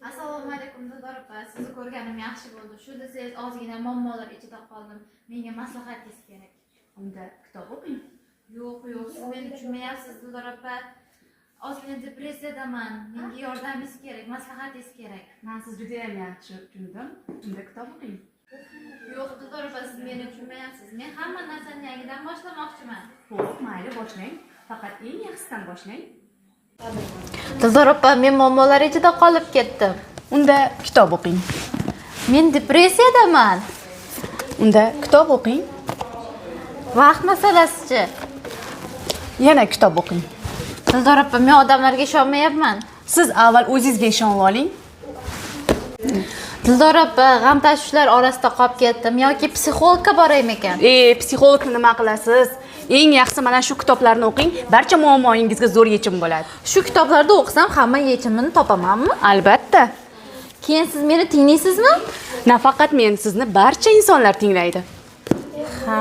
Assalomu alaykum Dildor opa, sizni ko'rganim yaxshi bo'ldi. Shu desangiz ozgina muammolar ichida qoldim. Menga maslahatingiz kerak. Unda kitob o'qing. Yo'q, siz meni tushunmayapsiz Dildor opa. Ozgina depressiyadaman. Menga yordamingiz kerak, maslahatingiz kerak. Men sizni juda ham yaxshi tushundim. Unda kitob o'qing. Yo'q Dildor opa, siz meni tushunmayapsiz. Men hamma narsani yangidan boshlamoqchiman. Xo'p, mayli boshlang. Faqat eng yaxshisidan boshlang. Dildor opa, men muammolar ichida qolib ketdim. Unda kitob o'qing. Men depressiyadaman. Unda kitob o'qing. Vaqt masalasi-chi? Yana kitob o'qing. Dildor opa, men odamlarga ishonmayapman. Siz avval o'zingizga ishonib oling. Dildor opa, g'am tashvishlar orasida qolib ketdim yoki psixologga boraymikan? Psixologni nima qilasiz? Eng yaxshisi mana shu kitoblarni o'qing. Barcha muammoingizga zo'r yechim bo'ladi. Shu kitoblarda o'qisam hamma yechimini topamanmi? Albatta. Keyin siz meni tinglaysizmi? Nafaqat men, sizni barcha insonlar tinglaydi. Ha.